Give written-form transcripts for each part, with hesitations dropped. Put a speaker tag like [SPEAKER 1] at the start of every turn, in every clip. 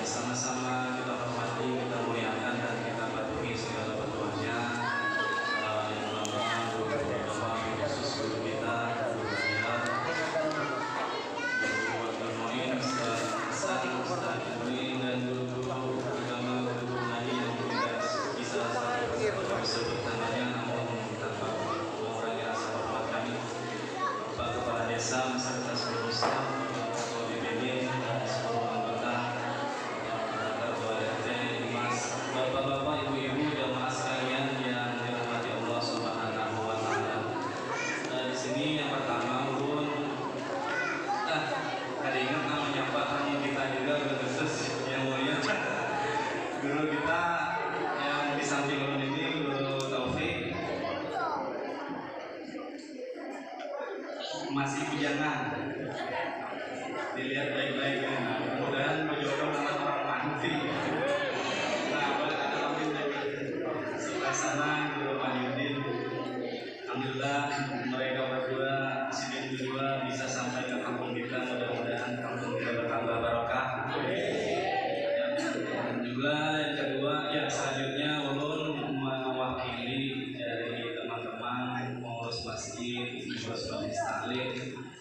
[SPEAKER 1] Sama-sama kita hormati, kita muliakan dan kita patuhi segala petuahnya. Yang pertama guru khusus guru kita, guru saya, guru Al-Muin, Ustaz Edwin, dan guru-guru agama, guru ngaji yang tidak bisa kami sebutkan namanya, namun tanpa mengurangi rasa hormat kami. Bapak Kepala Desa beserta seluruh staf, Ketua BPD dan seluruh anggota, Ketua RT, Mas, Bapak-bapak, Ibu-ibu, jamaah sekalian yang dirahmati Allah Subhanahu wa taala. Di sini yang pertama Ulun ada ingat namanya Pak tamu kita juga, Guru khusus yang mulia, guru kita yang di samping Ulun ini, Guru Taufik, masih bujangan, dilihat baik-baik ya. Mudah-mudahan berjodoh dengan orang mati. Nah, boleh ada amin lagi. Sebelah sana Guru Mahyudin. Alhamdulillah mereka berdua, Sidin berdua bisa sampai ke kampung kita. Mudah-mudahan kampung kita bertambah barokah. Dan juga yang kedua, ya selanjutnya Ulun mewakili dari teman-teman pengurus masjid, pengurus majelis taklim,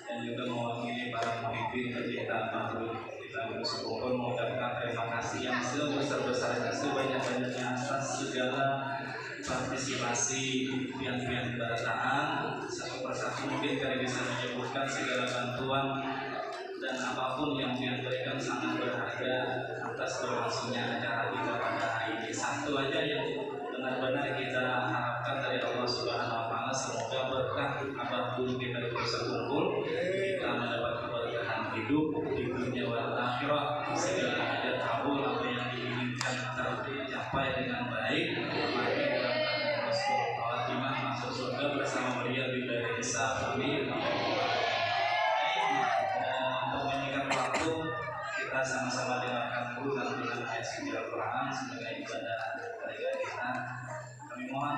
[SPEAKER 1] dan juga mewakili para pemimpin pecinta makhluk kita bersyukur mengucapkan terima kasih yang sebesar-besarnya, sebanyak-banyaknya atas segala partisipasi pihak-pihak kebataan. Satu persatu mungkin kalian bisa menyebutkan segala bantuan dan apapun yang berikan sangat berharga atas berlangsungnya acara kita pada hari ini. Satu aja yang benar-benar kita harapkan dari Allah Subhanahu wa taala, semoga berkah apapun kita bisa kumpul, kita mendapat keberkahan hidup di dunia wal akhirah, segala hajat kabul, apa yang diinginkan tercapai dengan baik. Mari kita Rasul Fatimah masuk surga bersama beliau di dari Isa. Amin. Untuk menyingkat waktu, kita sama-sama dengarkan dulu lantunan ayat suci Al-Quran sebagai ibadah dari kita. Kami mohon,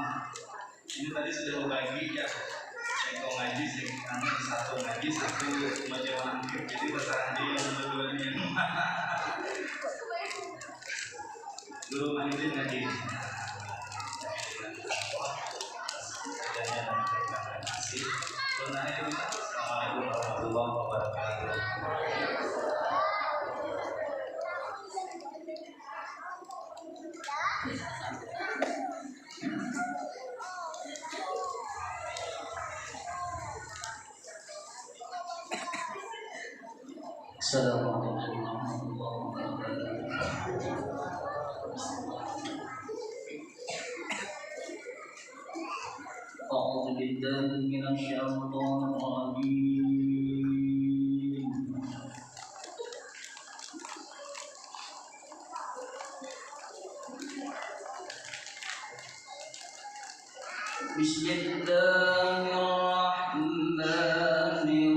[SPEAKER 1] ini tadi sudah berbagi ya, Eko ngaji, satu ngaji, satu menjawab akhir. Jadi terserah dia yang berdua-duanya. Guru Mahyudin ngaji. Terima kasih. Assalamualaikum warahmatullahi wabarakatuh.
[SPEAKER 2] Assalamualaikum warahmatullahi wabarakatuh. أعوذ بالله من الشيطان الرجيم. بسم الله الرحمن الرحيم.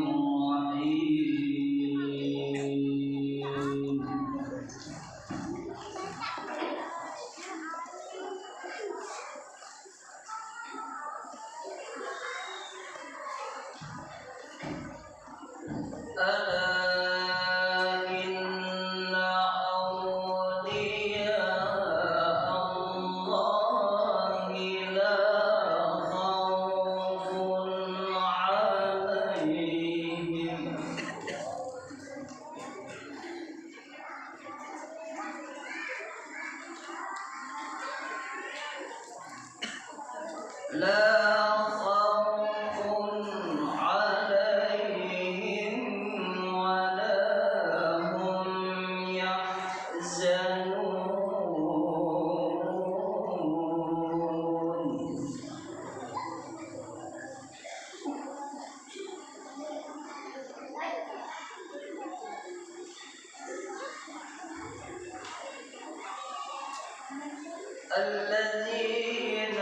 [SPEAKER 2] الذين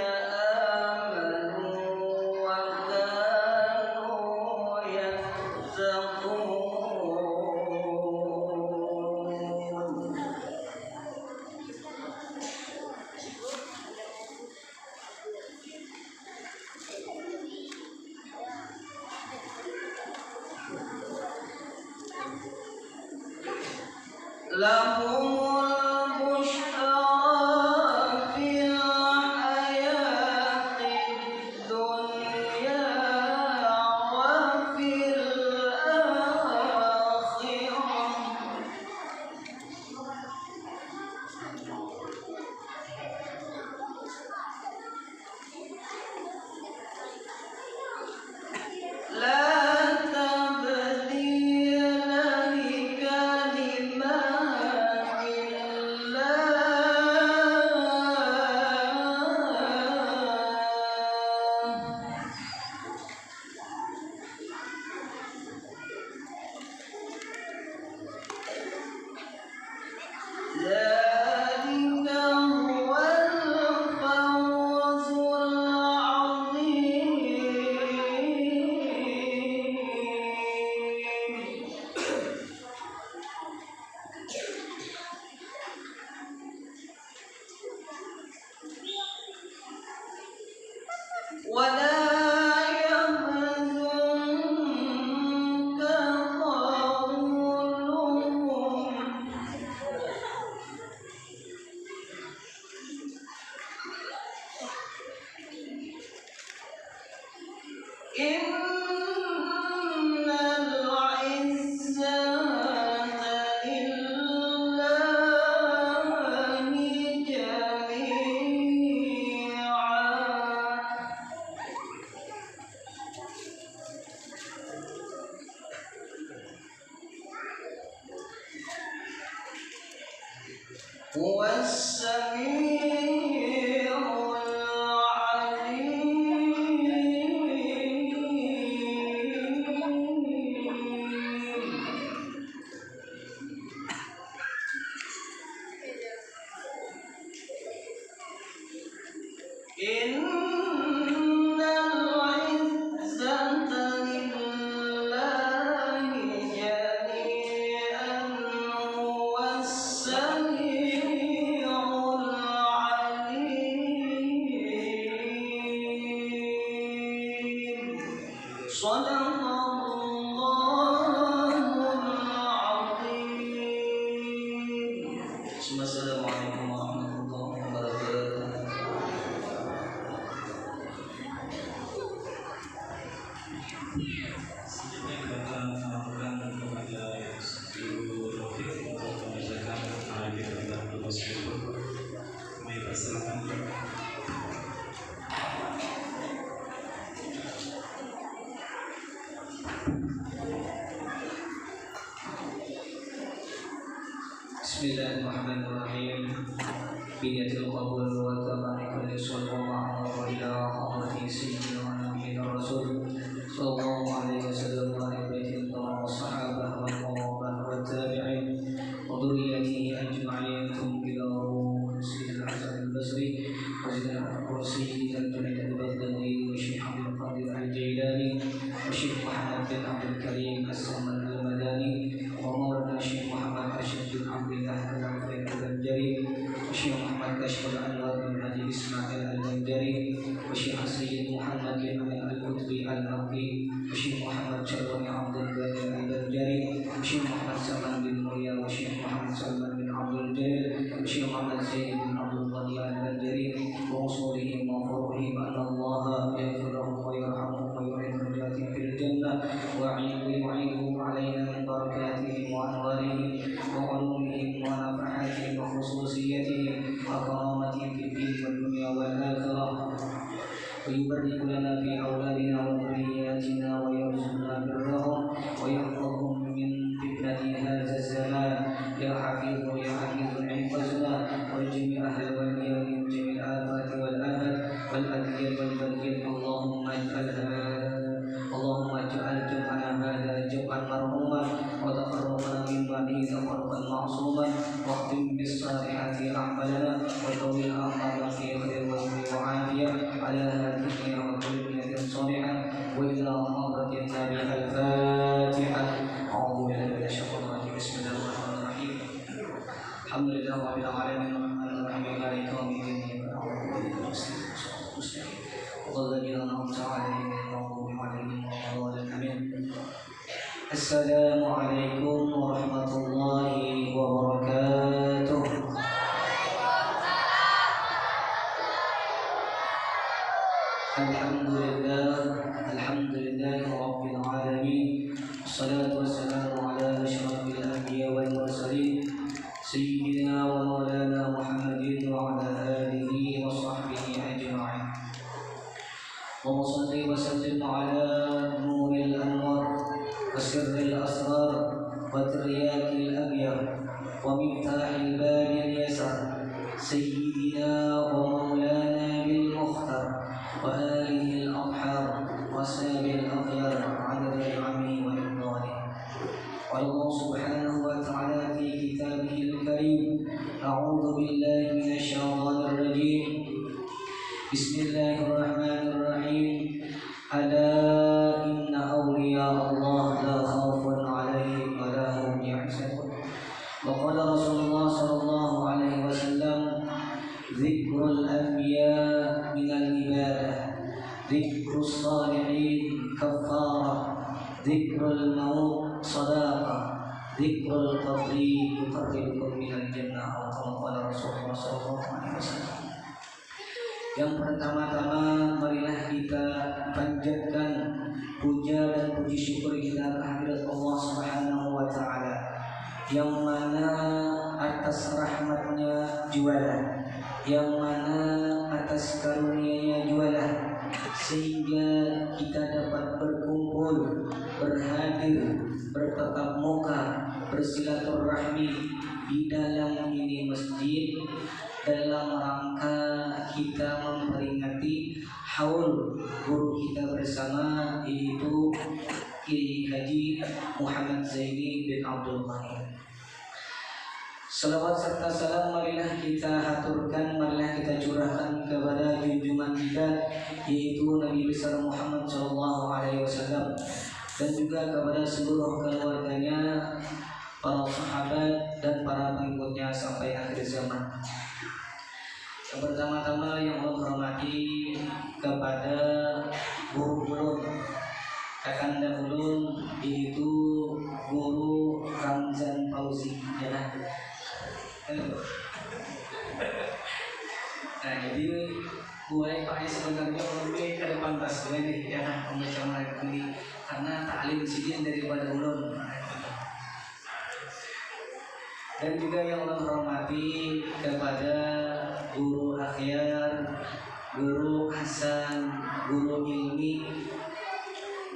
[SPEAKER 2] آمنوا وكانوا يتقون. لهم البشرى في الحياة الدنيا وفي الآخرة لا تبديل لكلمات ذلك هو الفوز العظيم ولا يحزنك قولهم إن العزة لله جميعا هو السميع العليم إن العزة لله جميعا هو السميع العليم صدق الله العظيم. Assalamualaikum warahmatullahi wabarakatuh.
[SPEAKER 1] Selanjutnya kita melakukan kepada Ibu Rofiq untuk membacakan ayat yang tersebut. Kami persilakan. Bismillahirrahmanirrahim. Biyatil qabul wa tabarikul sallallahu ila hadrati sayyidina wa nabiyina rasul sallallahu alaihi wasallam wa ala alihi wa sahabah wa tabi'in wa tabi'in wa dhurriyyatihi ajma'in ila Sayyidil Hasan al-Basri wa Sayyidina Al-Qursi al-Junayd al-Baghdadi wa Syekh Abdul Qadir al-Jailani wa Syekh Muhammad bin Abdul Karim as-Samad al-Madani wa Maulana Syekh Muhammad Hashim bin Abdullah al-Afriq al-Banjari wa Syekh Muhammad Kashf al-Anwar bin Haji Ismail al-Banjari wa Syekh Sayyid Muhammad bin Ali al-Qutbi al-Abdi wa Syekh Muhammad Syarwani Abdul Ghani al-Banjari wa Syekh Muhammad Salman bin Mulia wa Syekh Muhammad Salman bin Abdul Jalil wa Syekh Muhammad Zaid bin Abdul Ghani al-Banjari wa usulihim wa furuhim anna Allah yaghfirahum wa yarhamhum wa yu'idhum najatihim fil jannah wa yu'iduhum alaina min barakatihim wa anwarihim wa ulumihim wa nafahatihim wa khususiyatihim wa karamatihim fid din wal dunya wal akhirah ويبارك لنا في أولادنا وذرياتنا ويرزقنا برهم ويحفظهم من فتنة هذا الزمان يا حفيظ يا حفيظ احفظنا وجميع أهل الولياء من جميع الآفات والآفات والأذية والبلية اللهم اجعل جمعنا هذا جمعا مرحوما وتقربنا من بعده تقربا معصوما واختم بالصالحات أعمالنا وطول أعمالنا في خير وعافية على الدنيا وكل صالحا وإلى حضرة النبي الفاتحة. أعوذ بالله من الشيطان الرجيم. بسم الله الرحمن الرحيم. الحمد لله رب العالمين الرحمن الرحيم مالك يوم الدين والذين أنعمت عليهم غير المغضوب عليهم ولا الضالين. السلام عليكم ورحمة الله وبركاته.
[SPEAKER 2] الترياق الأبيض ومفتاح الباب اليسر سيدنا ومولانا بالمختار وآله الأطهار وصحبه الأخيار عدد نعمه وإفضاله. قال الله سبحانه وتعالى في كتابه الكريم: أعوذ بالله من الشيطان الرجيم. بسم الله الرحمن الرحيم. ألا إن أولياء الله لا خوف عليهم ولا هم يحزنون. وقال رسول الله صلى الله عليه وسلم: ذكر الأنبياء من العبادة، ذكر الصالحين كفارة، ذكر الموت صداقة، ذكر القبر يقربكم من الجنة، أو كما قال رسول الله صلى الله عليه وسلم. Yang pertama-tama marilah kita panjatkan puja dan puji syukur kita kehadirat Allah Subhanahu wa taala, yang mana atas rahmatnya jualan, yang mana atas karunia-Nya jualan, sehingga kita dapat berkumpul, berhadir, bertatap muka, bersilaturahmi di dalam ini masjid dalam rangka kita memperingati haul guru kita bersama, yaitu Kiai Haji Muhammad Zaini bin Abdul Ghani. Salawat serta salam marilah kita haturkan, marilah kita curahkan kepada junjungan kita, yaitu Nabi besar Muhammad sallallahu alaihi wasallam, dan juga kepada seluruh keluarganya, para sahabat dan para pengikutnya sampai akhir zaman. Yang pertama-tama yang Allah hormati kepada guru ulun, kakanda ulun, yaitu Guru Ramzan Fauzi, ya. Nah, jadi gue pakai sebenarnya lebih ke depan tas gue nih, ya, membaca mereka ini karena taklim sidin daripada ulun. Dan juga yang menghormati kepada guru akhyar, guru hasan, guru ilmi,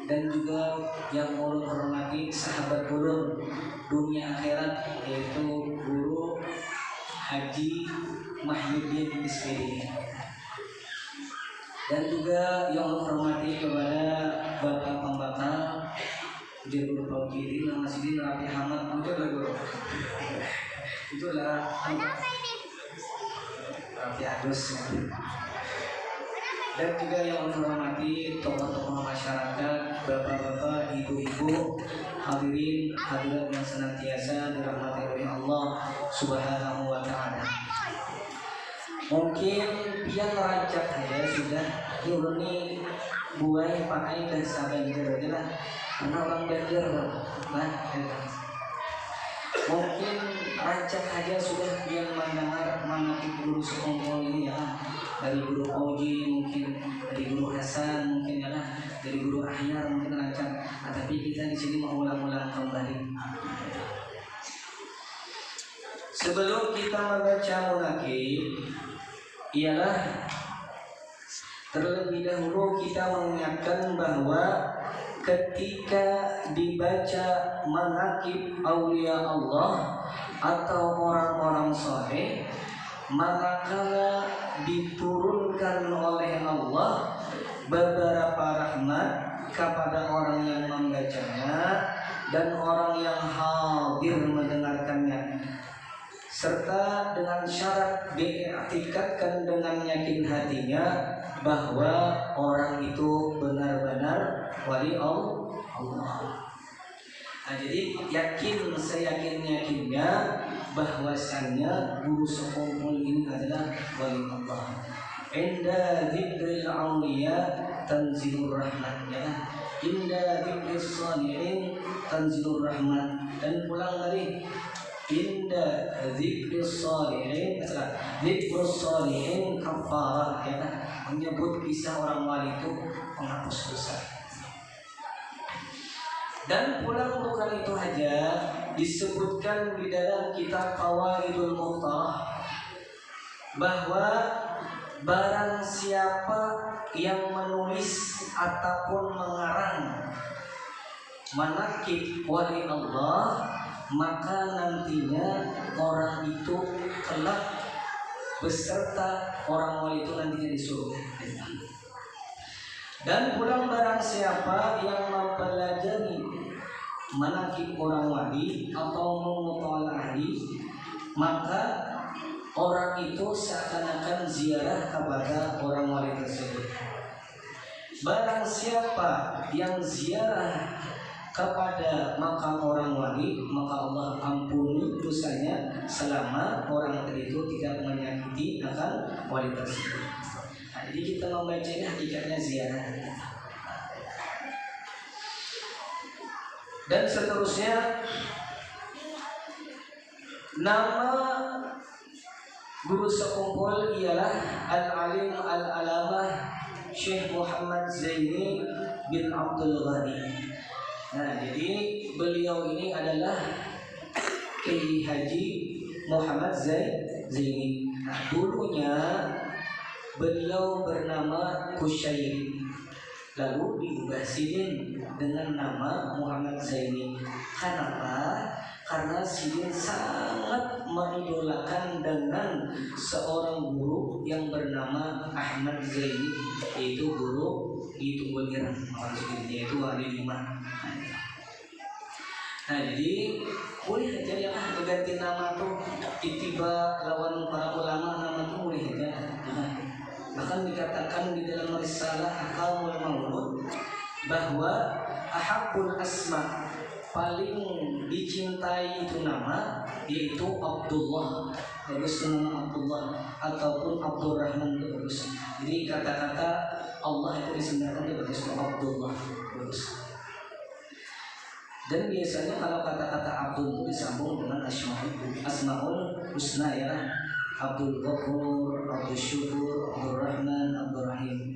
[SPEAKER 2] dan juga yang ulun hormati sahabat ulun dunia akhirat, yaitu Guru Haji Mahyuddin Ismiri. Dan juga yang ulun hormati kepada Bapak Pembakal Guru Fauzi, nama sini Rapi Hamad, itu adalah guru. Itu adalah Rapi Agus. Dan juga yang menghormati tokoh-tokoh masyarakat, bapak-bapak, ibu-ibu, hadirin hadirat yang senantiasa dirahmati oleh Allah Subhanahu wa taala. Mungkin pian rancak aja sudah ini buai pakai bahasa Banjar aja lah, karena orang Banjar lah. Mungkin rancak aja sudah pian mendengar manakib guru sekongkol ini, ya, dari Guru Fauzi, mungkin dari Guru Hasan, mungkin, ya, dari Guru Ahyar, mungkin rancak. Tapi kita di sini mau ulang-ulang kembali. Sebelum kita membaca munakib, ialah terlebih dahulu kita mengingatkan bahwa ketika dibaca manaqib aulia Allah atau orang-orang saleh, manakala diturunkan oleh Allah beberapa rahmat kepada orang yang membacanya dan orang yang hadir mendengarkannya, serta dengan syarat diiktikadkan dengan yakin hatinya bahwa orang itu benar-benar wali Allah. Nah, jadi yakin seyakin-yakinnya bahwasannya guru sekumpul ini adalah wali Allah. Inda dzikril auliya tanzilur rahmat, ya. Inda dzikris shalihin tanzilur rahmat. Dan pulang tadi, inda dzikris shalihin, dzikrus shalihin kafarah, ya, menyebut kisah orang wali itu penghapus dosa. Dan pulang bukan itu saja, disebutkan di dalam kitab Fawaidul Muhtarah bahwa barang siapa yang menulis ataupun mengarang manaqib wali Allah, maka nantinya orang itu kelak beserta orang wali itu nantinya di surga. Dan pulang barang siapa yang mempelajari manakib orang wali atau memutalahi, maka orang itu seakan-akan ziarah kepada orang wali tersebut. Barang siapa yang ziarah kepada makam orang wali, maka Allah ampuni dosanya selama orang itu tidak menyakiti akan wali tersebut. Nah, jadi kita membaca ini hakikatnya ziarah. Dan seterusnya, nama guru sekumpul ialah Al-Alim Al-Alamah Syekh Muhammad Zaini bin Abdul Ghani. Nah, jadi beliau ini adalah Kiai Haji Muhammad Zaini. Nah, dulunya beliau bernama Kusyairi, lalu diubah Sidin dengan nama Muhammad Zaini. Kenapa? Karena Sidin sangat mengidolakan dengan seorang guru yang bernama Ahmad Zaini, yaitu guru di Tungguliran, yaitu wali 5. Nah, jadi boleh aja ya berganti nama tuh, tiba lawan para ulama nama tuh boleh aja. Bahkan dikatakan di dalam risalah Akamul Maulud bahwa ahabbul asma, paling dicintai itu nama, yaitu Abdullah, bagus nama Abdullah, ataupun Abdurrahman itu bagus. Jadi kata-kata Allah itu disendarkan itu bagus, Abdullah bagus. Dan biasanya kalau kata-kata Abdul itu disambung dengan Asmaul Husna, ya, Abdul Ghafur, Abdul Syukur, Abdul Rahman, Abdul Rahim.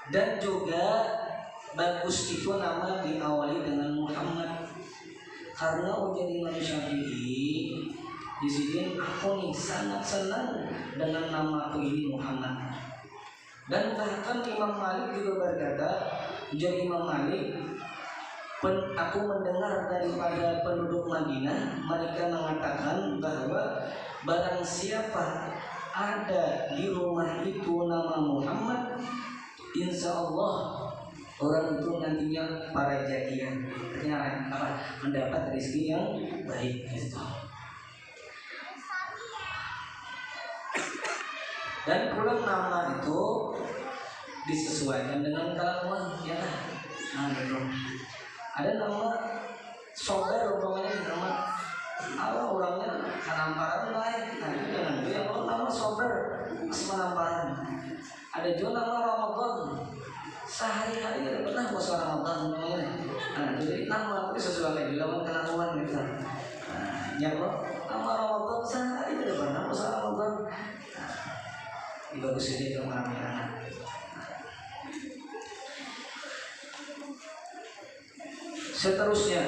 [SPEAKER 2] Dan juga bagus itu nama diawali dengan Muhammad, karena ujar Imam Syafi'i di sini, aku nih sangat senang dengan nama aku ini Muhammad. Dan bahkan Imam Malik juga berkata, ujar Imam Malik, aku mendengar daripada penduduk Madinah, mereka mengatakan bahwa barang siapa ada di rumah itu nama Muhammad, insya Allah orang itu nantinya para jadian, artinya mendapat rezeki yang baik. Dan pulang nama itu disesuaikan dengan kelakuan, ya. Nah, gitu. Ada nama sober, umpamanya nama Allah orangnya kanamparan baik. Nah, itu jangan itu yang nama sober kanamparan. Ada juga nama Ramadan, sehari-hari tidak pernah puasa Ramadan namanya. Nah, jadi nama itu sesuai dengan kelakuan gitu. Nah, ya Allah, nama Ramadan sehari tidak pernah puasa Ramadan. Nah, bagus ini untuk anak-anak. Seterusnya,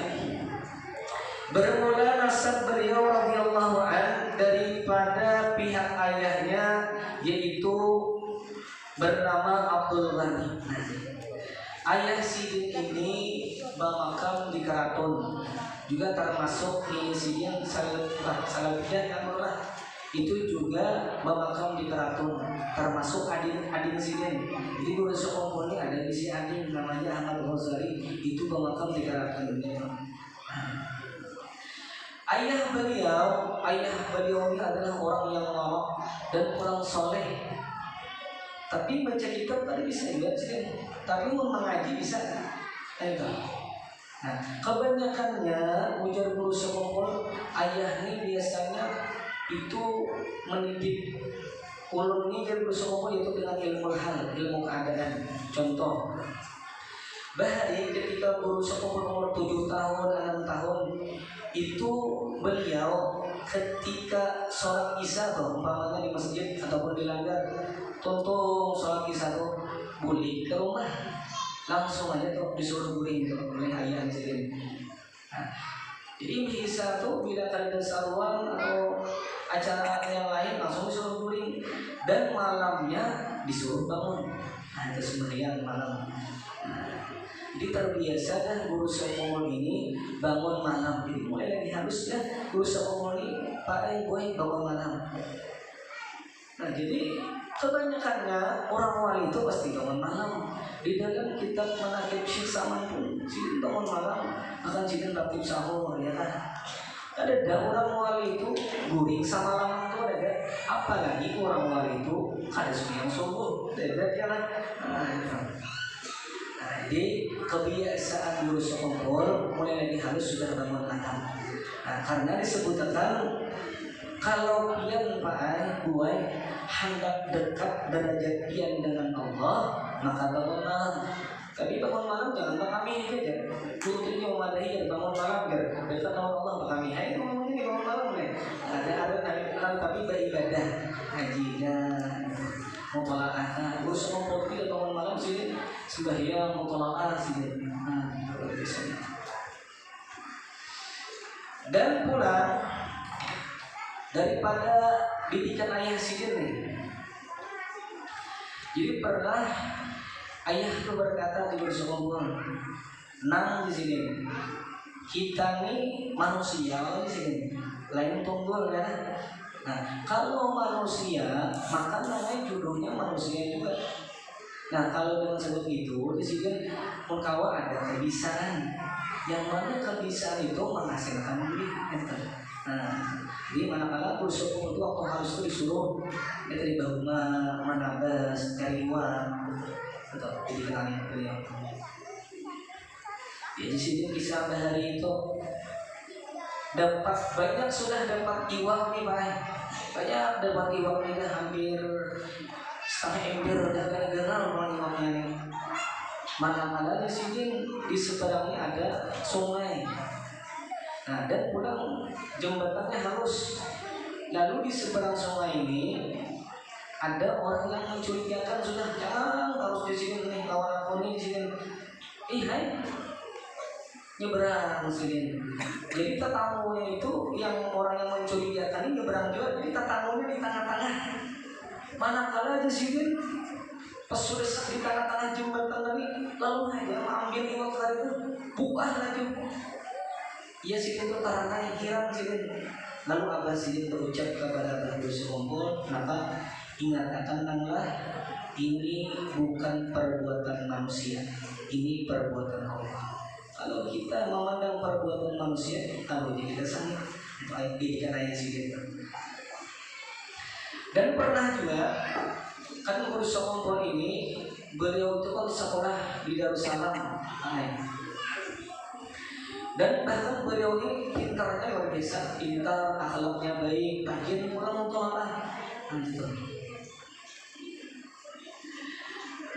[SPEAKER 2] bermula nasab beliau radhiyallahu an daripada pihak ayahnya, yaitu bernama Abdul Ghani. Ayah Sidin ini bermakam di Keraton, juga termasuk ini Sidin Salafiyah yang murah. Itu juga bermakam di Keraton, termasuk Adin Sidin. Jadi guru sekompol ini ada di si Adin namanya Ahmad Ghazali, itu bermakam di Keraton. Ayah beliau ini adalah orang yang lawak dan kurang soleh. Tapi baca kitab tadi bisa juga sih, tapi mengaji bisa enggak. Nah, kebanyakannya ujar guru sekompol, ayah ini biasanya itu mendidik ulun ini jadi bersekompol itu dengan ilmu hal, ilmu keadaan. Contoh, bahari ketika guru sekompol umur 7 tahun, 6 tahun, itu beliau ketika sholat isya atau umpamanya di masjid ataupun di langgar, tuntung sholat isya tuh balik ke rumah, langsung aja tuh disuruh guling tuh oleh ayah di sini. Nah, jadi bisa tuh bila kalian saruan atau acara yang lain langsung disuruh guling, dan malamnya disuruh bangun. Nah, itu sembahyang malam. Nah, Jadi terbiasa dah guru sekolah ini bangun malam. Jadi mulai lagi harus dah guru sekolah ini Pak gue bangun malam. Nah jadi kebanyakannya orang wali itu pasti bangun malam. Di dalam kitab Manaqib Syekh Saman pun sidin bangun malam akan sidin ratib sahur ya kan. Ada orang wali itu guring sama malam itu ada. Apalagi orang wali itu ada sembahyang subuh. Ada kan. Jadi kebiasaan guru sekolah mulai lagi harus sudah bangun malam. Nah karena disebutkan kalau pian Pak gue hendak dekat derajat pian dengan Allah maka bangun malam. Tapi bangun malam jangan kami aja. Putri yang madahi bangun malam dekat dengan Allah kami. Hai ngomongnya bangun malam nih. Ada tapi beribadah haji dan mutolaah. Gue semua kopi bangun malam sini sembahyang mutolaah sini. Dan pula daripada didikan ayah sidin nih. Jadi pernah ayah itu berkata di bersekolah, nang di sini. Kita nih manusia di sini, lain tunggul ya. Nah kalau manusia maka namanya jodohnya manusia juga. Nah kalau dengan sebut itu di sini mengkawa ada kebisaan, yang mana kebisaan itu menghasilkan duit. Nah, jadi manakala kursus itu waktu harus itu disuruh dari bahuma, manabas, cari uang, atau jadi kenalnya beliau. Jadi sini kisah hari itu dapat banyak sudah dapat iwak nih Pak, banyak dapat iwak nih hampir setengah ember gara-gara orang iwaknya nih. Manakala di sini di seberangnya ada sungai. Nah dan pulang jembatannya halus. Lalu di seberang sungai ini ada orang yang mencurigakan sudah jangan harus di sini nih kawan aku nih di sini. Hai nyeberang sini. Jadi tetamunya itu yang orang yang mencurigakan ini nyeberang juga. Jadi tetamunya di tengah-tengah. Manakala di sini pas sudah di tengah-tengah jembatan ini lalu aja mengambil iwak hari itu buah lagi. Ia sidin tertarangan kirang sidin. Lalu Abah Sidin berucap kepada Abah Berkumpul, maka ingatkanlah ini bukan perbuatan manusia, ini perbuatan Allah. Kalau kita memandang perbuatan manusia, kalau kita sangat itu ayat didikan ayat Sidin. Dan pernah juga kan guru sekolah ini beliau itu kan sekolah di Darussalam. Dan bahkan beliau ini pintarnya luar biasa, pintar, akhlaknya baik, rajin, orang mutolak.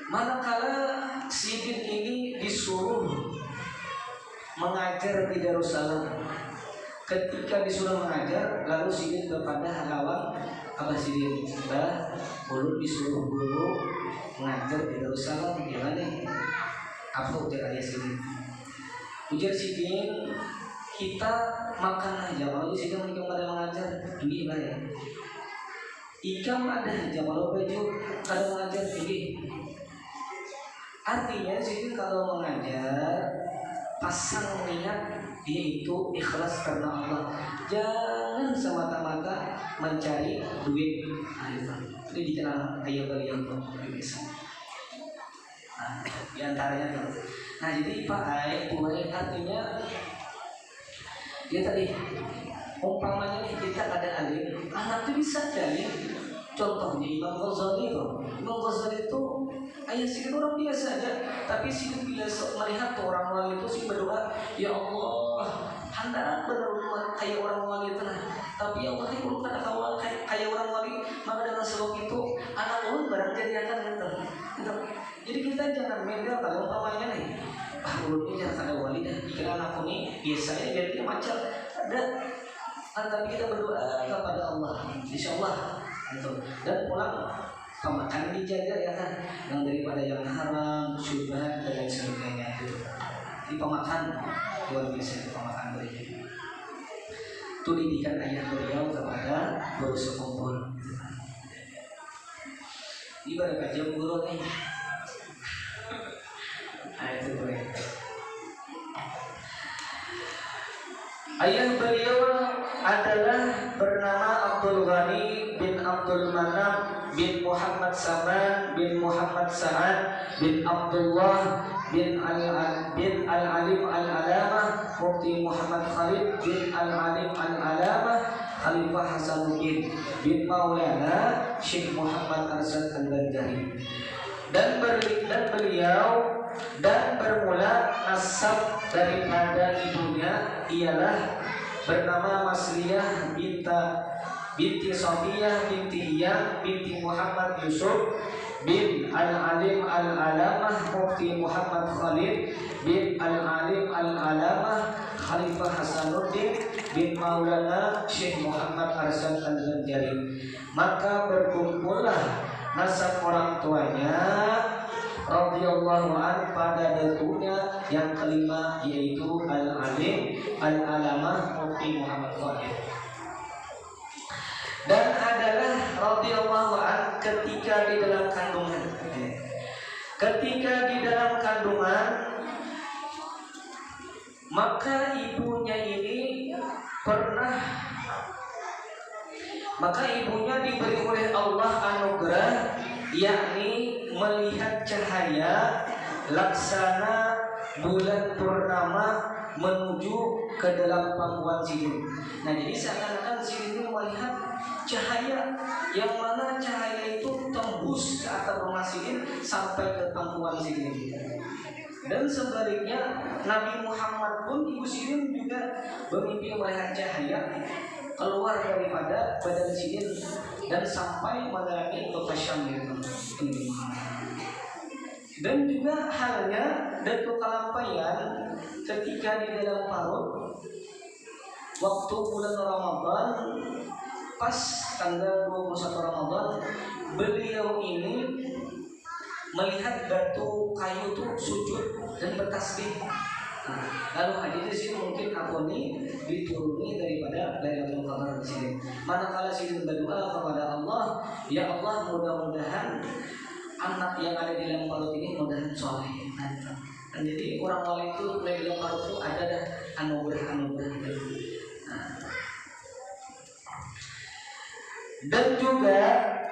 [SPEAKER 2] Manakala Sidin ini disuruh mengajar di Darussalam, ketika disuruh mengajar, lalu Sidin kepada halawan Abah Sidin, Bah, ulun disuruh guru mengajar di Darussalam, gimana nih? Apa ujar ayah Sidin? Ujar Sidin, kita makan aja. Kalau Sidin mereka pada mengajar, ini lah ya. Ikam ada aja. Kalau baju kada mengajar, ini. Artinya Sidin kalau mengajar pasang niat dia itu ikhlas karena Allah. Jangan semata-mata mencari duit. Ini dikenal ayah beliau biasa. Nah, di antaranya tuh. Nah jadi Pak Ai, artinya dia tadi umpamanya nih kita ada alim, anak itu bisa jadi. Contohnya Imam Ghazali itu. Imam Ghazali itu ayah Sidin orang biasa aja, tapi Sidin bila melihat orang wali itu sih berdoa, ya Allah, hendak benar kayak orang wali itu nah. Tapi ya Allah itu kada kayak orang wali, maka dengan sebab itu anak ulun barang jadi akan gitu. Jadi kita jangan beda kalau umpamanya nih, ulun ini jangan ada wali dah. Jika anakku nih biasanya biar dia macam ada. Tapi kita berdoa kepada Allah, insya Allah. Gitu. Dan pulang pemakan dijaga ya kan, yang daripada yang haram, syubhat dan lain sebagainya itu. Di pemakan luar biasa pemakan beliau. Itu didikan ayah beliau kepada guru sekumpul. Ibarat jam guru nih. Nah itu boleh. Ayah beliau adalah bernama Abdul Ghani bin Abdul Manaf bin Muhammad Saman bin Muhammad Sa'ad bin Abdullah bin Al-Alim Al-Alamah Mufti Muhammad Khalid bin Al-Alim Al-Alamah Khalifah Hasanuddin bin Maulana Syekh Muhammad Arsad Al-Banjari. Dan beliau dan bermula nasab daripada ibunya ialah bernama Masliyah binti Sofiyah binti Iyam binti Muhammad Yusuf bin Al-Alim Al-Alamah Mufti Muhammad Khalid bin Al-Alim Al-Alamah Khalifah Hasanuddin bin Maulana Syekh Muhammad Arsad Al-Banjari. Maka berkumpullah nasab orang tuanya radhiyallahu an pada datunya yang kelima, yaitu Al-Alim Al-Alamah Mufti Muhammad Khalid. Dan adalah radhiyallahu an ketika di dalam kandungan. Ketika di dalam kandungan, maka ibunya diberi oleh Allah anugerah, yakni melihat cahaya laksana bulan purnama menuju ke dalam pangkuan sirih. Nah, jadi seakan-akan sirih itu melihat cahaya yang mana cahaya itu tembus ke atas rumah sirih sampai ke pangkuan sirih. Dan sebaliknya Nabi Muhammad pun ibu sirih juga bermimpi melihat cahaya keluar daripada badan sirih dan sampai menerangi kota Syam itu. Dan juga halnya Datuk Kalampayan ketika di dalam parut waktu bulan Ramadan, pas tanggal 21 Ramadan, beliau ini melihat batu kayu itu sujud dan bertasbih. Lalu hadis di sini mungkin aku ini dituruni daripada Lailatul Qadar di sini. Manakala sini berdoa kepada Allah, ya Allah, mudah-mudahan anak yang ada di dalam parut ini mudah-mudahan soleh. Dan jadi orang wali itu di dalam parut itu ada dah anugerah. Dan juga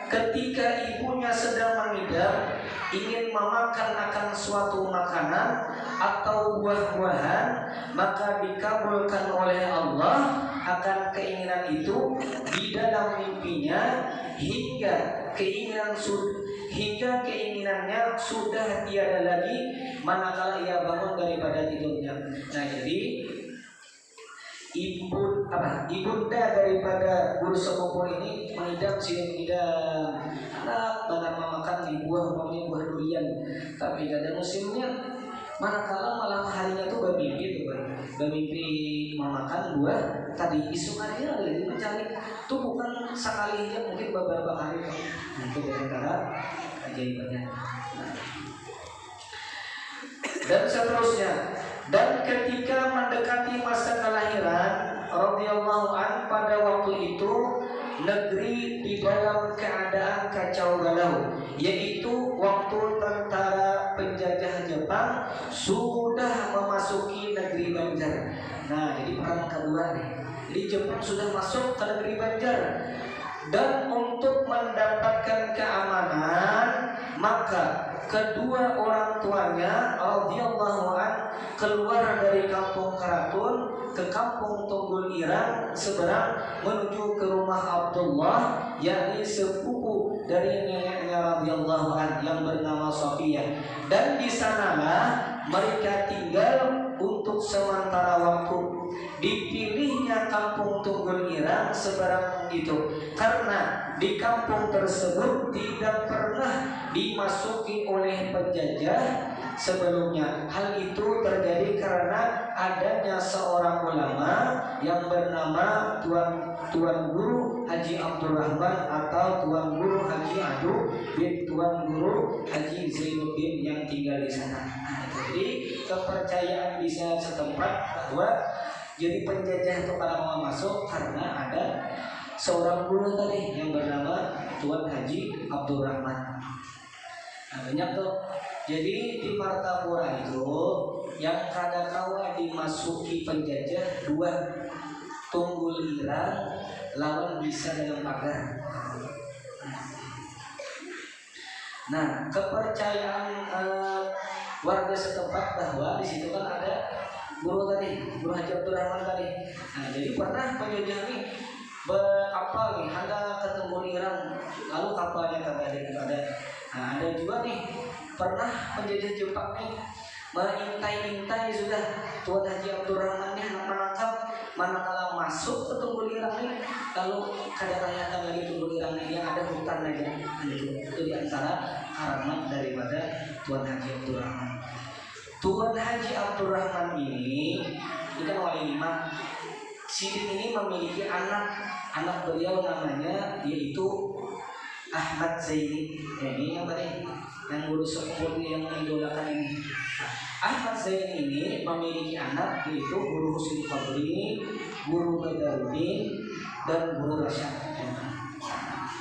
[SPEAKER 2] ketika ibunya sedang mengidam, ingin memakan akan suatu makanan atau buah-buahan, maka dikabulkan oleh Allah akan keinginan itu di dalam mimpinya hingga keinginannya sudah tiada lagi manakala ia bangun daripada tidurnya. Nah, jadi ibunda daripada guru sepupu ini mengidam anak banget memakan di buah durian, tapi gak ada musimnya. Manakala malam harinya tuh bermimpi memakan buah tadi, isu harinya lagi mencari tuh bukan sekali aja, mungkin beberapa kali. Itu antara ajaibannya. Dan seterusnya. Dan ketika mendekati masa kelahiran radhiyallahu an, pada waktu itu negeri di dalam keadaan kacau balau, yaitu waktu tentara penjajah Jepang sudah memasuki negeri Banjar. Nah, jadi perang kedua nih. Jadi Jepang sudah masuk ke negeri Banjar. Dan untuk mendapatkan keamanan, maka kedua orang tuanya radhiyallahu an keluar dari kampung Karatun ke kampung Tunggul Irang seberang menuju ke rumah Abdullah, yakni sepupu dari neneknya radhiyallahu an yang bernama Sofiyah. Dan di sanalah mereka tinggal untuk sementara waktu. Dipilihnya kampung Tunggul Irang seberang itu karena di kampung tersebut tidak pernah dimasuki oleh penjajah sebelumnya. Hal itu terjadi karena adanya seorang ulama yang bernama Tuan Guru Haji Abdurrahman atau Tuan Guru Haji Adu bin Tuan Guru Haji Zainuddin yang tinggal di sana. Jadi kepercayaan bisa setempat bahwa jadi penjajah itu kalau mau masuk karena ada seorang guru tadi yang bernama Tuan Haji Abdurrahman. Nah, banyak tuh. Jadi di Martapura itu yang kadangkala dimasuki penjajah dua. tunggul irang lawan bisa dalam pagar. Nah, kepercayaan warga setempat bahwa di situ kan ada guru Haji Abdurrahman tadi. Nah, jadi pernah penjajah nih berkapal nih, ada ketemu Iran, lalu kapalnya kembali kepada. Nah, ada juga nih pernah penjajah Jepang nih mengintai-intai sudah Tuan Haji Abdurrahman nih menangkap, manakala masuk ke Tunggul Irang nih, lalu kadang-kadang lagi Tunggul Irang nih yang ada hutan aja itu di antara karamat daripada Tuan Haji Abdurrahman. Tuan Haji Abdurrahman ini kan wali lima. Sidin ini memiliki anak beliau namanya yaitu Ahmad Zaini. Ini yang tadi yang guru sepuh yang mengidolakan ini. Ahmad Zaini ini memiliki anak yaitu Guru Husin Fadli, Guru Badaruddin, dan Guru Rasyad.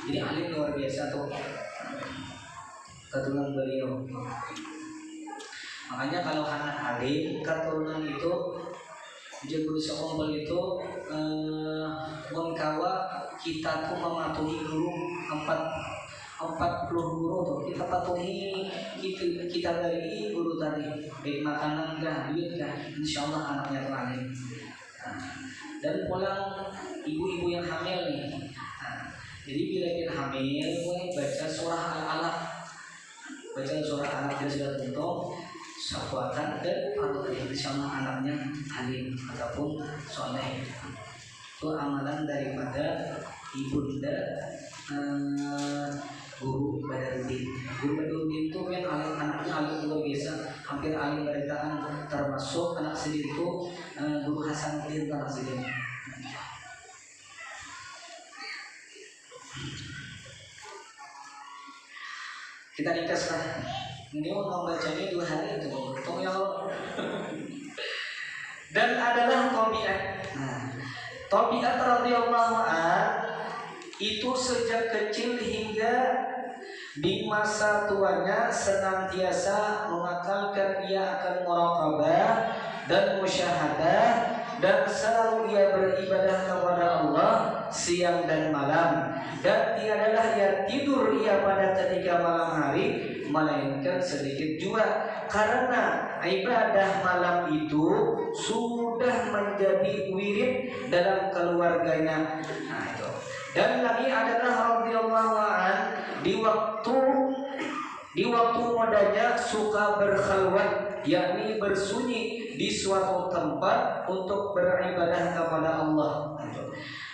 [SPEAKER 2] Jadi alim luar biasa tuh keturunan beliau. Makanya kalau anak alim keturunan itu jadi sekompol itu mengkawa kita tuh mematuhi guru 40 guru tuh kita patuhi kita dari guru tadi baik makanan kah duit kah insyaallah anaknya tuh alim. Dan pulang ibu-ibu yang hamil nih. Jadi bila kita hamil baca surah al-alaq, baca surah al-alaq sudah tentu syafaatan dan insyaallah anaknya alim ataupun soleh. Itu amalan daripada ibunda Guru Badaruddin. Guru Badaruddin itu kan anaknya alim luar biasa, hampir alim beritaan, termasuk anak sendiri itu Guru Hasanuddin anak sendiri. Kita ringkas lah. Ini mau membacanya 2 hari itu, tolong ya Allah. Dan adalah tabiat. Nah, tabiat radhiyallahu an itu sejak kecil hingga di masa tuanya senantiasa mengakalkan ia akan muraqabah dan musyahadah dan selalu ia beribadah kepada Allah siang dan malam, dan tiadalah ia tidur ia pada ketika malam hari melainkan sedikit juga, karena ibadah malam itu sudah menjadi wirid dalam keluarganya. Nah itu. Dan lagi adalah radhiyallahu an di waktu mudanya suka berkhalwat, yakni bersunyi di suatu tempat untuk beribadah kepada Allah.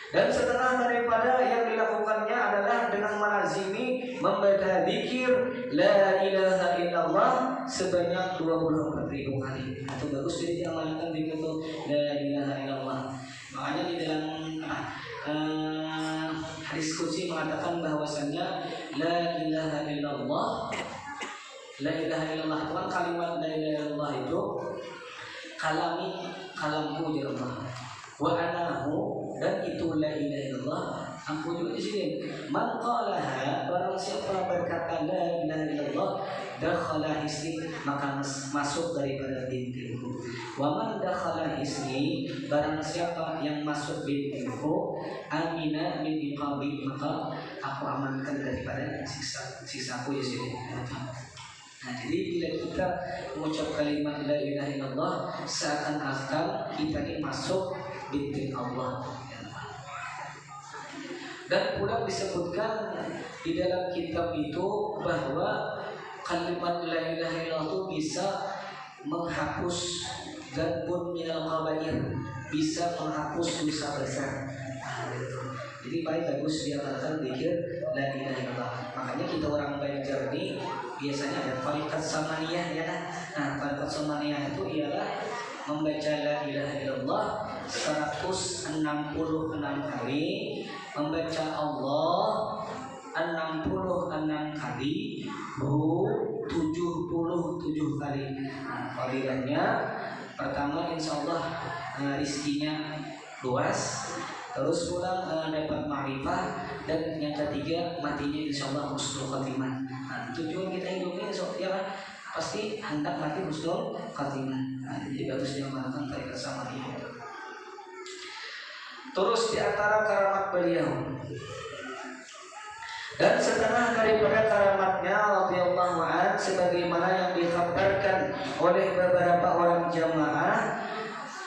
[SPEAKER 2] Dan setelah daripada yang dilakukannya adalah dengan melazimi membaca zikir la ilaha illallah sebanyak 24.000 kali. Itu bagus jadi diamalkan zikir itu la ilaha illallah. Makanya di dalam hadis qudsi mengatakan bahwasannya la ilaha illallah, la ilaha illallah itu kan kalimat la ilaha illallah itu kalamku ya Allah, wa anahu, dan itu la ilaha illallah aku juga di sini. Man qalaha, barang siapa berkata la ilaha illallah dakhala hisni, maka masuk daripada bintiku. Wa man dakhala hisni, barang siapa yang masuk bintiku, amina min iqabi, maka aku amankan daripada sisaku di sini. Nah, jadi bila kita mengucap kalimat la ilaha illallah, seakan-akan kita ini masuk binti Allah. Dan pula disebutkan di dalam kitab itu bahwa kalimat la ilaha illallah itu bisa menghapus dzanbun minal kabair, bisa menghapus dosa besar. Jadi paling bagus dia katakan zikir la ilaha illallah. Makanya kita orang Banjar ini biasanya ada tariqat samaniyah ya kan. Nah, tariqat samaniyah itu ialah membaca la ilaha illallah 166 kali, membaca Allah 66 kali, 77 kali. Nah, fadilahnya pertama insyaallah rizkinya luas, terus pulang dapat ma'rifah, dan yang ketiga matinya insyaallah husnul khatimah. Nah, tujuan kita hidup ini ya kan pasti hendak mati husnul khatimah. Nah, jadi bagus dia melakukan tarikat sama dia. Terus di antara karamat beliau dan setengah daripada karamatnya radhiyallahu an sebagaimana yang dikabarkan oleh beberapa orang jamaah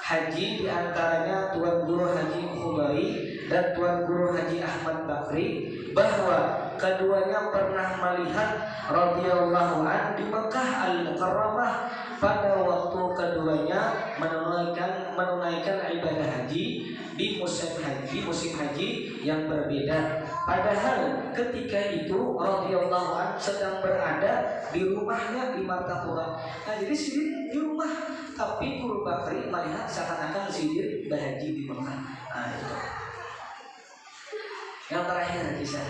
[SPEAKER 2] haji, di antaranya Tuan Guru Haji Khubari dan Tuan Guru Haji Ahmad Bakri, bahwa keduanya pernah melihat radhiyallahu an di Mekah Al-Mukarramah pada waktu keduanya menunaikan ibadah haji di musim haji yang berbeda. Padahal ketika itu radhiyallahu an sedang berada di rumahnya di Martapura. Nah, jadi sini di rumah, tapi Guru Bakri melihat seakan-akan Sidir berhaji di Mekah. Nah, itu. Yang terakhir kisah.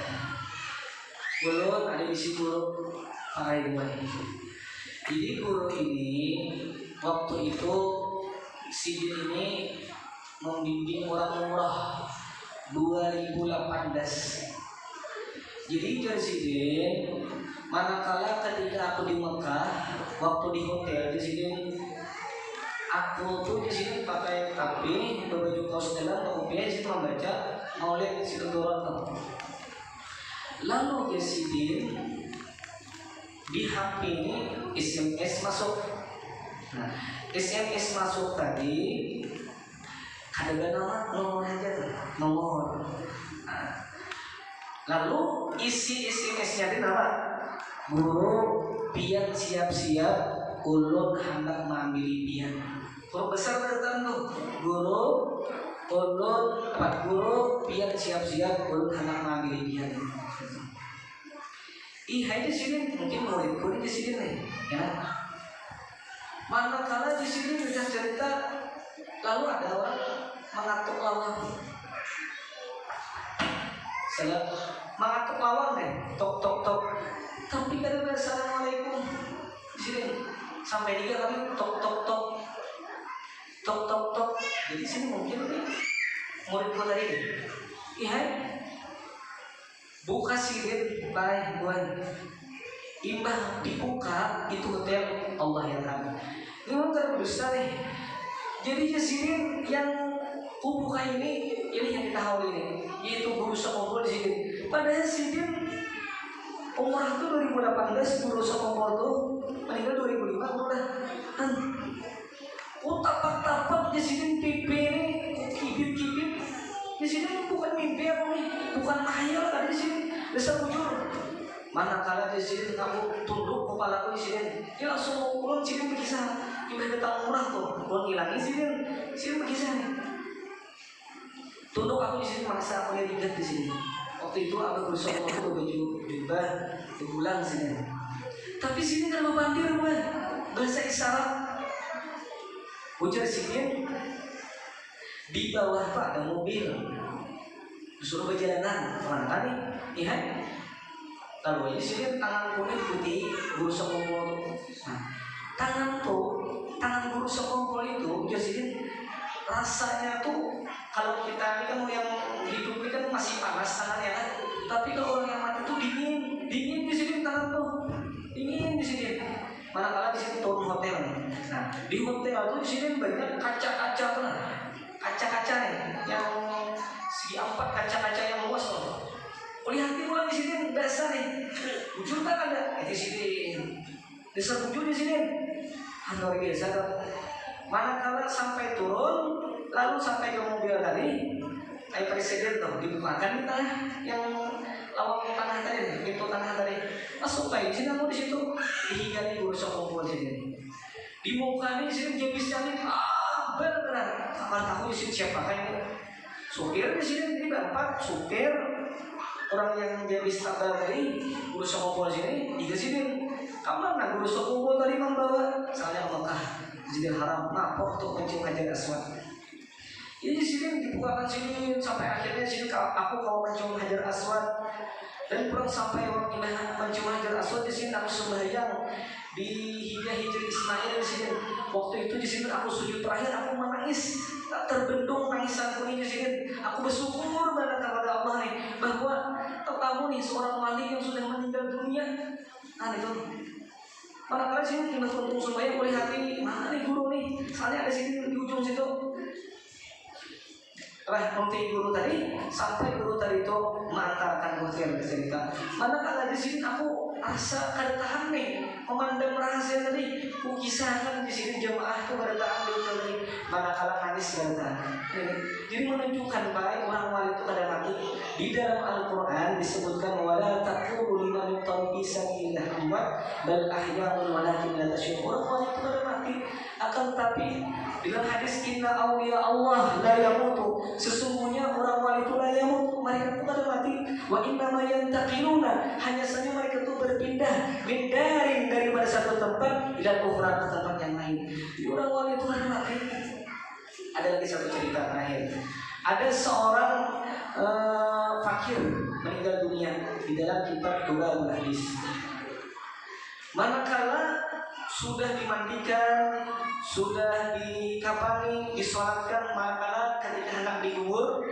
[SPEAKER 2] Guru ada di situ pakai rumah ini. Jadi guru ini waktu itu Sidir ini membimbing orang umrah 2018. Jadi Sidir manakala ketika aku di Mekah waktu di hotel di sini aku tuh di sini pakai kapi berbaju kaos dalam kemudian di situ membaca maulid Sidurun. Lalu Sidin di HP ini SMS masuk. Nah, SMS masuk tadi ada nomor aja tuh, nomor. Nah, lalu isi SMS-nya itu apa? Guru pian siap-siap ulun hendak mengambil pian. Guru besar datang tuh. Guru pian siap-siap ulun hendak mengambil pian. Di sini mungkin murid di sini nih, ya. Manakala di sini sudah cerita, lalu ada orang mengatuk lawang. Mengatuk lawang nih, tok tok tok. Tapi kada ada assalamualaikum di sini sampai 3 kali tok tok tok, tok tok tok. Jadi sini mungkin nih murid tadi, buka Sidin baik buat imbah dibuka itu hotel Allah yang Rabb. Ini memang besar nih. Jadi Sidin yang kubuka ini yang kita tahu ini, yaitu berusaha ngobrol di sini. Padahal Sidin umrah itu 2018, berusaha ngobrol tuh meninggal 2005 udah. Tapak-tapak di sini pipi ini kibit-kibit. Di sini bukan mimpi apa nih, bukan mahayal ada di sini. Dasar bujur. Manakala di sini kamu tunduk kepalaku di sini, dia langsung ulun sini berkisah. Ibadah datang murah tuh, ulun hilangin sini berkisah nih. Tunduk aku di sini merasa aku lihat di sini. Waktu itu aku berusaha aku baju jubah dibulang sini. Tapi sini kan bandir bukan bahasa isyarat. Ujar sini di bawah tuh ada mobil, disuruh berjalanan kemana nih? Iya. Lalu di sini tangan kuning putih guru sekompol. Nah, tangan guru sekompol itu jadi rasanya tuh kalau kita ini kan yang hidup ini kan masih panas tangannya kan. Tapi kalau orang yang mati tuh dingin di sini tangan tuh, dingin di sini. Manakala di sini turun hotel. Nah, di hotel tuh di sini banyak kaca-kaca tuh. Kaca-kaca nih yang segi 4 kaca-kaca yang luas loh. Lihatin ulang di sini dasar nih. Bujur tak ada di sini. Dasar bujur di sini. Luar biasa tuh. Manakala sampai turun, lalu sampai ke mobil tadi, presiden tuh dibukakan kita yang lawang tanah tadi, pintu tanah tadi. Masuk baik sini kamu di situ dihigali guru sekolah di sini. Di muka ini di sini jebis cantik. Benar. Kamar tahu di sini siapa kayaknya? Supir di sini jadi bapak supir orang yang dia bisa tadi guru sekolah sini di sini. Kamu nak guru sekolah tadi membawa soalnya Mekah jadi haram napok untuk mencium Hajar Aswad. Jadi di sini dibukakan sini sampai akhirnya sini aku kau mencium Hajar Aswad dan pulang sampai waktu mencium Hajar Aswad di sini aku sembahyang di hijrah Ismail di sini. Waktu itu di sini aku sujud terakhir aku menangis tak terbendung nangisanku ini di sini. Aku bersyukur banget kepada Allah nih bahwa kamu nih seorang wali yang sudah meninggal dunia. Nah itu manakala sini kita tuntung sembahyang oleh hati mana nih guru nih soalnya ada sini di ujung situ. nanti guru tadi sampai guru tadi itu mengantarkan hotel ke cerita. Manakala di sini aku asa kada tahan nih memandang rahasia tadi, kukisahkan di sini jemaah itu kada tahan di hotel tadi. Manakala nangis kada tahan. Jadi menunjukkan baik orang wali itu kada mati. Di dalam Al-Quran disebutkan wala taqulu liman yuqtal fi sabilillah amwat bal ahya'un walakin la tashurun. Orang wali itu kada mati. Akan tetapi dalam hadis inna awliya Allah la yamutu, sesungguhnya orang wali itu la yamutu, mereka itu kada mati. Wa inna ma yantaqiluna, hanya saja mereka itu berpindah min darin daripada satu tempat ila ukhra ke tempat yang lain. Jadi orang wali itu kada mati. Ada lagi satu cerita terakhir. Ada seorang fakir meninggal dunia di dalam kitab Du'aul Hadis. Manakala sudah dimandikan, sudah dikafani, disolatkan, manakala ketika hendak dikubur,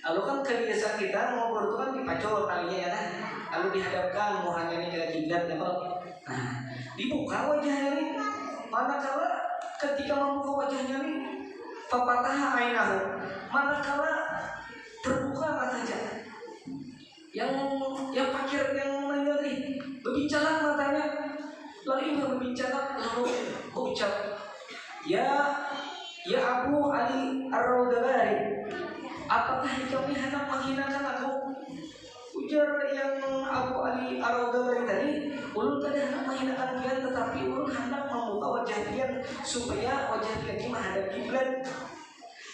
[SPEAKER 2] lalu kan kebiasaan kita mau kubur itu kan dipacul talinya ya kan, lalu dihadapkan muhanya ke kiblat ya kalau, nah dibuka wajahnya nih, manakala ketika membuka wajahnya nih, fapataha ainahu, manakala terbuka matanya, yang fakir yang meninggal nih berbincang matanya. Lalu ia berbicara lalu ucap, ya Abu Ali Ar-Rawdabari, apakah kami hendak menghinakan aku? Ujar yang Abu Ali Ar-Rawdabari tadi, ulun tidak hendak menghinakan kalian, tetapi ulun hendak membuka wajah kalian supaya wajah kalian menghadap kiblat.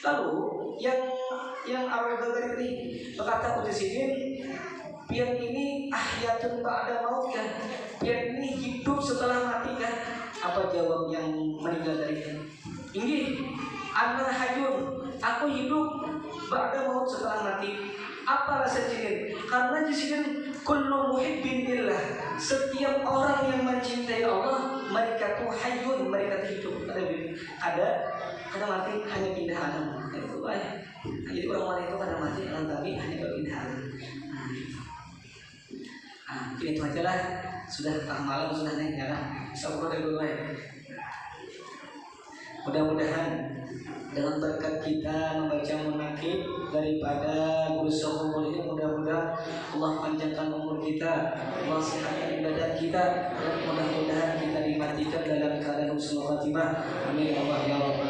[SPEAKER 2] Lalu yang Ar-Rawdabari tadi berkata udah sini, pian ini ahyatun ba'da maut kan, pian ini hidup setelah mati kan. Apa jawab yang meninggal tadi? Ini ana hayun, aku hidup ba'da maut setelah mati. Apa rasa jinin? Karena di sini kullu muhibbin billah, setiap orang yang mencintai Allah mereka tuh hayun, mereka hidup. Ada mati hanya pindah alam. Itu baik. Jadi orang wali itu kada mati, tapi hanya berpindah alam. Itu aja lah, sudah malam sudah naik ya lah. Syukur dulu ya. Mudah-mudahan dengan berkat kita membaca munakib daripada guru Sohumul ini, mudah-mudahan Allah panjangkan umur kita, Allah sehatkan ibadah kita, dan mudah-mudahan kita dimatikan dalam keadaan husnul khatimah. Amin ya Allah ya Rabbal